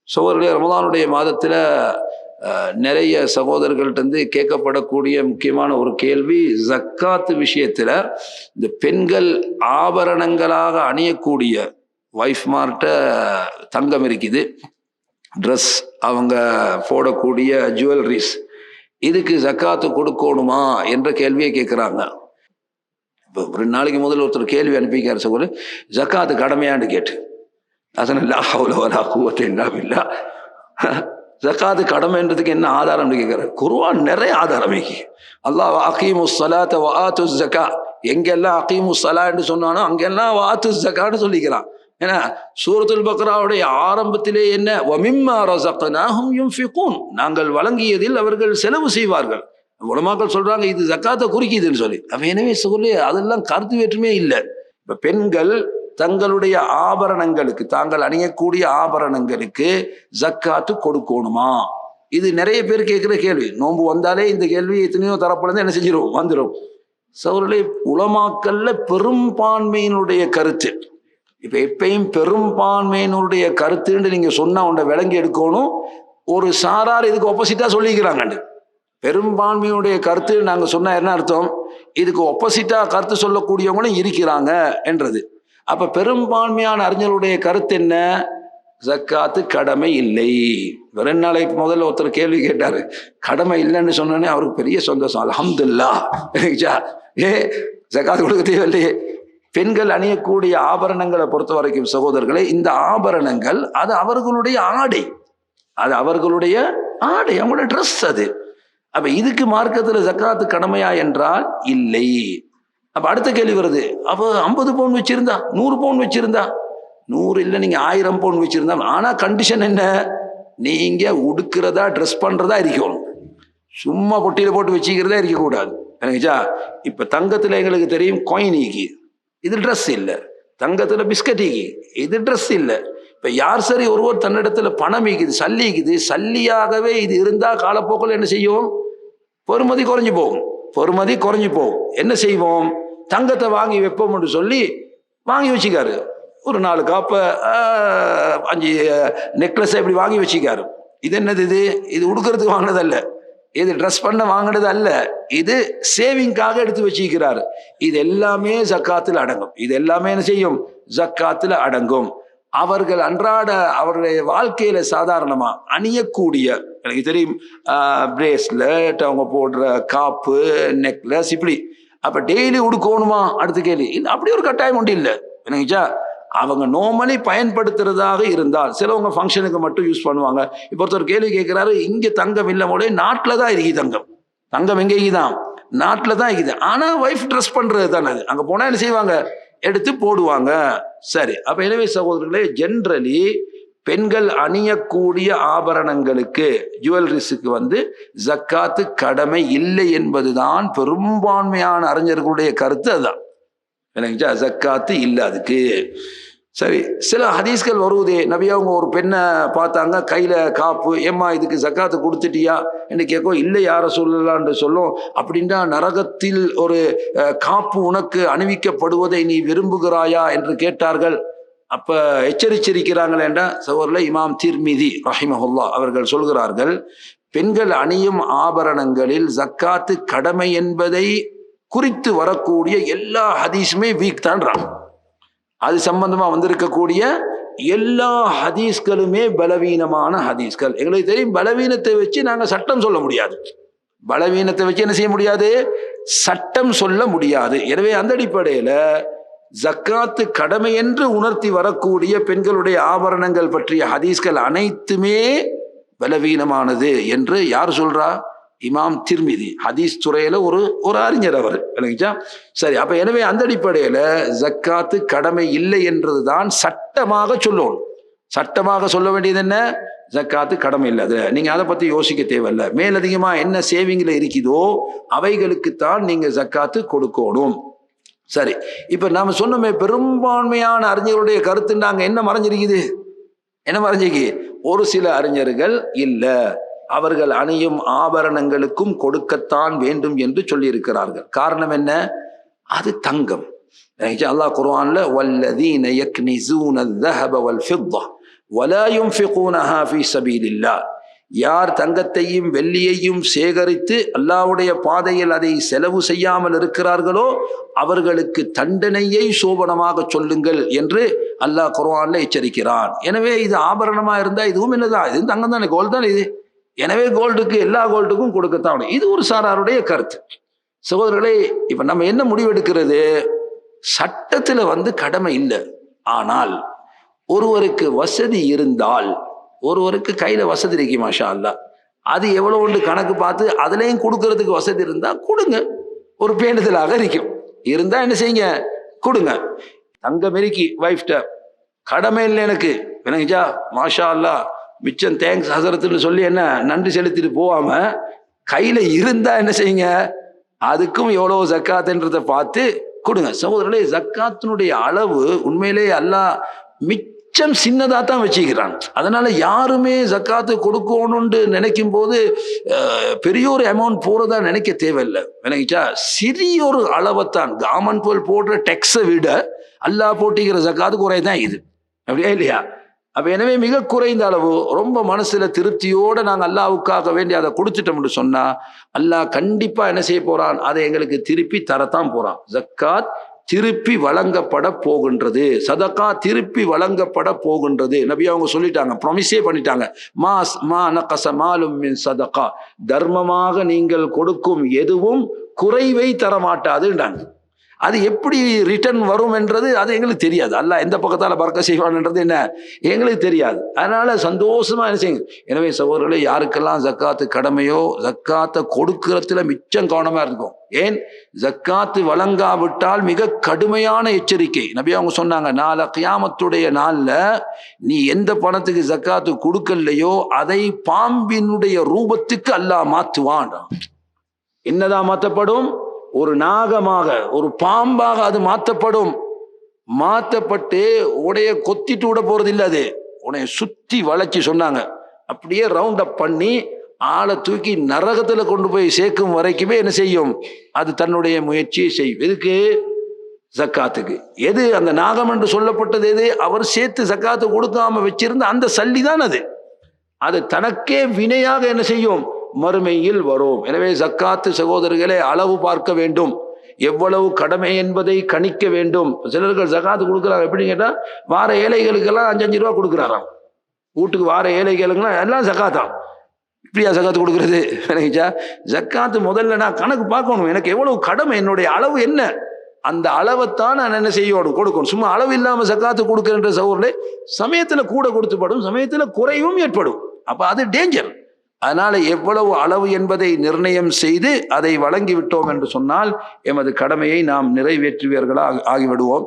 சகோதரர்களே, ரமலானுடைய மாதத்தில் நிறைய சகோதரர்கள்ட்ட கேட்கப்படக்கூடிய முக்கியமான ஒரு கேள்வி, ஜக்காத்து விஷயத்தில் இந்த பெண்கள் ஆபரணங்களாக அணியக்கூடிய வைஃப்மார்ட்ட தங்கம் இருக்குது, ட்ரெஸ், அவங்க போடக்கூடிய ஜுவல்லரிஸ், இதுக்கு ஜக்காத்து கொடுக்கணுமா என்ற கேள்வியை கேட்குறாங்க. இப்போ 2 நாளைக்கு முதல்ல ஒருத்தர் கேள்வி அனுப்பிக்கார் சகோதரர், ஜக்காத்து கடமையான்னு கேட்டு. ஜக்காத்து கடமைன்றதுக்கு என்ன ஆதாரம்னு கேட்கிறார். குர்ஆன் நிறைய ஆதாரம் இருக்கு. அல்லாஹ் அகீமு ஸலாத்த வ ஆத்து ஸக்கா, எங்கெல்லாம் அகீமு ஸலான்னு சொன்னானோ அங்கெல்லாம் வாத்து ஸக்கான்னு சொல்லிக்கிறான். ஏன்னா சூரத்துல் பக்ராவுடைய ஆரம்பத்திலே என்ன, வமிம்மா ரஸக்னாஹும் யுன்ஃபிகூன், நாங்கள் வழங்கியதில் அவர்கள் செலவு செய்வார்கள். உலமாக்கள் சொல்றாங்க இது ஜக்காத்தை குறிக்குதுன்னு சொல்லி. அப்ப எனவே சொல்லி அதெல்லாம் கருத்து வேற்றுமே இல்லை. இப்ப பெண்கள் தங்களுடைய ஆபரணங்களுக்கு, தாங்கள் அணியக்கூடிய ஆபரணங்களுக்கு ஜக்காத்து கொடுக்கணுமா, இது நிறைய பேர் கேட்கிற கேள்வி. நோன்பு வந்தாலே இந்த கேள்வி எத்தனையோ தரப்புல என்ன செஞ்சிடும், வந்துடும். சகோதரர்களே, உலமாக்கல்ல பெரும்பான்மையினுடைய கருத்து, இப்ப எப்பயும் பெரும்பான்மையினுடைய கருத்துன்னு நீங்க சொன்னா உன்னை விளங்கி எடுக்கணும். ஒரு சாரார் இதுக்கு ஆப்போசிட்டா சொல்லிக்கிறாங்க. பெரும்பான்மையுடைய கருத்து நாங்க சொன்னா என்ன அர்த்தம், இதுக்கு ஆப்போசிட்டா கருத்து சொல்லக்கூடியவங்களும் இருக்கிறாங்க என்றது. அப்ப பெரும்பான்மையான அறிஞர்களுடைய கருத்து என்ன, ஜக்காத்து கடமை இல்லை. 2 நாளைக்கு முதல்ல ஒருத்தர் கேள்வி கேட்டாரு, கடமை இல்லைன்னு சொன்னோன்னே அவருக்கு பெரிய சந்தோஷம், அல்ஹம்துலில்லாஹ், ஜக்காத்து கொடுக்க தேவையில்லையே. பெண்கள் அணியக்கூடிய ஆபரணங்களை பொறுத்த வரைக்கும் சகோதரர்களே, இந்த ஆபரணங்கள் அது அவர்களுடைய ஆடை, அது அவர்களுடைய ஆடை, அவங்களுடைய ட்ரெஸ் அது. அப்ப இதுக்கு மார்க்கத்துல ஜக்காத்து கடமையா என்றால் இல்லை. அப்ப அடுத்த கேள்வி வருது, அப்ப 50 பவுன் வச்சிருந்தா, 100 பவுன் வச்சிருந்தா, 100 இல்லை நீங்க 1000 பவுன் வச்சிருந்தா, ஆனா கண்டிஷன் என்ன, நீங்க உடுக்கிறதா ட்ரெஸ் பண்றதா இருக்கணும், சும்மா பொட்டியில போட்டு வச்சுக்கிறதா இருக்கக்கூடாது. எனக்குச்சா, இப்ப தங்கத்துல எங்களுக்கு தெரியும் காயின் ஈக்கி, இது ட்ரெஸ் இல்லை. தங்கத்துல பிஸ்கட் ஈக்கி, இது ட்ரெஸ் இல்லை. இப்ப யார் சரி ஒருவர் தன்னிடத்துல பணம் ஈக்குது, சல்லி ஈக்குது, சல்லியாகவே இது இருந்தா காலப்போக்கில் என்ன செய்யும், பொறுமதி குறைஞ்சு போகும், பொறுமதி குறைஞ்சு போகும். என்ன செய்வோம், தங்கத்தை வாங்கி வைப்போம்னு சொல்லி வாங்கி வச்சுக்காரு. ஒரு 4 காப்ப 5 நெக்லஸ் இப்படி வாங்கி வச்சுக்காரு. இது என்னது, இது உடுக்கிறதுக்கு வாங்கினது அல்ல, இது ட்ரெஸ் பண்ண வாங்கினது அல்ல, இது சேவிங்காக எடுத்து வச்சுக்கிறாரு. இது எல்லாமே ஜக்காத்தில் அடங்கும். இது எல்லாமே என்ன செய்யும், ஜக்காத்தில் அடங்கும். அவர்கள் அன்றாட அவருடைய வாழ்க்கையில சாதாரணமா அணியக்கூடிய, எனக்கு தெரியும், பிரேஸ்லெட், அவங்க போடுற காப்பு, நெக்லஸ், இப்படி. அப்ப டெய்லி உடுக்கணுமா, அடுத்த கேள்வி இல்லை, அப்படி ஒரு கட்டாயம் ஒன்று இல்லை. எனக்குச்சா, அவங்க நார்மலி பயன்படுத்துறதாக இருந்தால், சிலவங்க ஃபங்க்ஷனுக்கு மட்டும் யூஸ் பண்ணுவாங்க. இப்போ ஒருத்தர் கேள்வி கேட்கிறாரு, இங்க தங்கம் இல்லை போல, நாட்டில் தான் இருக்குது தங்கம், தங்கம் எங்கே இருக்குதான், நாட்டில் தான் இருக்குது. ஆனா ஒய்ஃப் ட்ரெஸ் பண்றது தானே, அது அங்க போனா என்ன செய்வாங்க, எடுத்து போடுவாங்க. சரி, அப்ப எனவே சகோதரர்களே, ஜென்ரலி பெண்கள் அணியக்கூடிய ஆபரணங்களுக்கு, ஜுவல்லரிஸுக்கு ஜக்காத்து கடமை இல்லை என்பதுதான் பெரும்பான்மையான அறிஞர்களுடைய கருத்து. அதுதான் எனக்கு ஜக்காத்து இல்லை அதுக்கு. சரி, சில ஹதீஸ்கள் வருவதே, நபி அவங்க ஒரு பெண்ணை பார்த்தாங்க, கையில காப்பு, ஏம்மா இதுக்கு ஜக்காத்து கொடுத்துட்டியா என்று கேட்கும். இல்லை யார சொல்லலான்னு சொல்லும். அப்படின்னா நரகத்தில் ஒரு காப்பு உனக்கு அணிவிக்கப்படுவதை நீ விரும்புகிறாயா என்று கேட்டார்கள். அப்ப எச்சரிச்சிருக்கிறாங்களேண்டா சகோதரர்களே, இமாம் திர்மிதி ரஹிமஹுல்லாஹ் அவர்கள் சொல்கிறார்கள், பெண்கள் அணியும் ஆபரணங்களில் ஜக்காத்து கடமை என்பதை குறித்து வரக்கூடிய எல்லா ஹதீஸுமே வீக் தான்றாங்க. அது சம்பந்தமா வந்திருக்கக்கூடிய எல்லா ஹதீஸ்களுமே பலவீனமான ஹதீஸ்கள். எங்களுக்கு தெரியும், பலவீனத்தை வச்சு நாங்க சட்டம் சொல்ல முடியாது, பலவீனத்தை வச்சு என்ன செய்ய முடியாது, சட்டம் சொல்ல முடியாது. எனவே அந்த அடிப்படையில ஜக்காத்து கடமை என்று உணர்த்தி வரக்கூடிய பெண்களுடைய ஆபரணங்கள் பற்றிய ஹதீஸ்கள் அனைத்துமே பலவீனமானது என்று யார் சொல்றா, இமாம் திர்மிதி, ஹதீஸ் துறையில ஒரு அறிஞர் அவர். சரி, அப்ப எனவே அந்த அடிப்படையில ஜக்காத்து கடமை இல்லை என்றதுதான் சட்டமாக சொல்லணும். சட்டமாக சொல்ல வேண்டியது என்ன, ஜக்காத்து கடமை இல்லை. அது நீங்க அதை பத்தி யோசிக்க தேவையில்லை. மேலதிகமா என்ன சேவிங்ல இருக்குதோ அவைகளுக்குத்தான் நீங்க ஜக்காத்து கொடுக்கணும். சரி, இப்ப நாம சொன்னோமே, பெரும்பான்மையான அறிஞர்களுடைய கருத்து நாங்க என்ன மறைஞ்சிருக்குது, என்ன மறைஞ்சிருக்கு, ஒரு சில அறிஞர்கள் இல்ல, அவர்கள் அணியும் ஆபரணங்களுக்கும் கொடுக்கத்தான் வேண்டும் என்று சொல்லி இருக்கிறார்கள். காரணம் என்ன, அது தங்கம். அல்லாஹ் குர்ஆன்ல வல்லதீன யக்னிஸூன الذهب والفضة வலா யுன்ஃபிகூனஹா ஃபீ ஸபீலில்லாஹ், யார் தங்கத்தையும் வெள்ளியையும் சேகரித்து அல்லாஹ்வுடைய பாதையில் அதை செலவு செய்யாமல் இருக்கிறார்களோ அவர்களுக்கு தண்டனையை சோபனமாக சொல்லுங்கள் என்று அல்லாஹ் குர்ஆன்ல எச்சரிக்கிறான். எனவே இது ஆபரணமா இருந்தா இதுவும் என்னதான், இது தங்கம் தானே, கோல்டு தான் இது. எனவே கோல்டுக்கு எல்லா கோல்டுக்கும் கொடுக்கத்தான். இது ஒரு சாராருடைய கருத்து. சகோதரர்களே, இப்ப நம்ம என்ன முடிவெடுக்கிறது? சட்டத்துல கடமை இல்லை. ஆனால் ஒருவருக்கு வசதி இருந்தால், ஒருவருக்கு கையில வசதி இருக்கு மாஷா அல்லாஹ், அது எவ்வளவு கணக்கு பார்த்து அதுலயும் கொடுக்கறதுக்கு வசதி இருந்தா கொடுங்க. ஒரு பேணுதலாக இருக்கும். இருந்தா என்ன செய்யுங்க, கொடுங்க. தங்க மெரிக்கி வைஃப்ட கடமை இல்லை எனக்கு, விளங்குச்சா, மாஷா அல்லாஹ் மிச்சம் தேங்க்ஸ் ஹசரத்துன்னு சொல்லி என்ன நன்றி செலுத்திட்டு போகாம கையில இருந்தா என்ன செய்யுங்க, அதுக்கும் எவ்வளவு ஜக்காத்துன்றதை பார்த்து கொடுங்க. சகோதரர்களே, ஜக்காத்தினுடைய அளவு உண்மையிலே அல்லாஹ் மிச்சம் சின்னதா தான் வச்சுக்கிறான். அதனால யாருமே ஜக்காத்து கொடுக்கணும்னு நினைக்கும் போது பெரிய ஒரு அமௌண்ட் போறதா நினைக்க தேவையில்லை. விளங்கிச்சா, சிறிய ஒரு அளவைத்தான் கவர்மெண்ட் போடுற டெக்ஸை விட அல்லாஹ் போட்டிக்கிற ஜக்காத்து குறைதான் இது, அப்படியா இல்லையா? அப்ப எனவே மிக குறைந்த அளவு ரொம்ப மனசுல திருப்தியோட நாங்க அல்லாஹ்வுக்காக வேண்டி அதை கொடுத்துட்டோம்னு சொன்னா அல்லாஹ் கண்டிப்பா என்ன செய்ய போறான், அதை எங்களுக்கு திருப்பி தரத்தான் போறான். ஜக்காத் திருப்பி வழங்கப்பட போகின்றது, சதகா திருப்பி வழங்கப்பட போகின்றது. நபி அவங்க சொல்லிட்டாங்க, ப்ராமிஸே பண்ணிட்டாங்க, மா நகஸ மாலும் மின் சதகா, தர்மமாக நீங்கள் கொடுக்கும் எதுவும் குறைவை தரமாட்டாதுன்றாங்க. அது எப்படி ரிட்டர்ன் வரும் என்றது அது எங்களுக்கு தெரியாது. அல்லாஹ் எந்த பக்கத்தால பறக்க செய்வான்ன்றது என்ன எங்களுக்கு தெரியாது. அதனால சந்தோஷமா என்ன செய்யுங்க. எனவே சகோதரர்களே, யாருக்கெல்லாம் ஜக்காத்து கடமையோ ஜக்காத்தை கொடுக்கறதுல மிச்சம் கவனமா இருக்கும். ஏன், ஜக்காத்து வழங்காவிட்டால் மிக கடுமையான எச்சரிக்கை. நபி அவங்க சொன்னாங்க, நாளை கியாமத்துடைய நாள்ல நீ எந்த பணத்துக்கு ஜக்காத்து கொடுக்கலையோ அதை பாம்பினுடைய ரூபத்துக்கு அல்லாஹ் மாத்துவான். என்னதான் மாற்றப்படும்? ஒரு நாகமாக, ஒரு பாம்பாக அது மாற்றப்படும். மாற்றப்பட்டு உடைய கொத்திட்டு விட போறது இல்லை, அது உடைய சுத்தி வளைச்சி சொன்னாங்க, அப்படியே ரவுண்ட் அப் பண்ணி ஆளை தூக்கி நரகத்துல கொண்டு போய் சேர்க்கும் வரைக்குமே என்ன செய்யும், அது தன்னுடைய முயற்சியை செய்யும். எதுக்கு? ஜக்காத்துக்கு. எது அந்த நாகம் என்று சொல்லப்பட்டது? எது? அவர் சேர்த்து ஜக்காத்து கொடுக்காம வச்சிருந்த அந்த சல்லி தான் அது. அது தனக்கே வினையாக என்ன செய்யும், மறுமையில் வரும். எனவே ஜக்காத்து சகோதரர்களே அளவு பார்க்க வேண்டும், எவ்வளவு கடமை என்பதை கணிக்க வேண்டும். சிலர்கள் ஜக்காத்து கொடுக்குறாங்க, எப்படின்னு கேட்டா வார ஏழைகளுக்கெல்லாம் 5-5 ரூபா கொடுக்குறாராம். வீட்டுக்கு வார ஏழைகளுக்கெல்லாம் எல்லாம் ஜக்காத்தான். இப்படியா ஜக்காத்து கொடுக்குறது? ஜக்காத்து முதல்ல நான் கணக்கு பார்க்கணும், எனக்கு எவ்வளவு கடமை, என்னுடைய அளவு என்ன, அந்த அளவைத்தான் நான் என்ன செய்யணும், கொடுக்கணும். சும்மா அளவு இல்லாம ஜக்காத்து கொடுக்குற சகோதரர்களே, சமயத்துல கூட கொடுத்துப்படும், சமயத்துல குறைவும் ஏற்படும். அப்ப அது டேஞ்சர். அதனால எவ்வளவு அளவு என்பதை நிர்ணயம் செய்து அதை வழங்கிவிட்டோம் என்று சொன்னால் எமது கடமையை நாம் நிறைவேற்றுவீர்களாக ஆகிவிடுவோம்.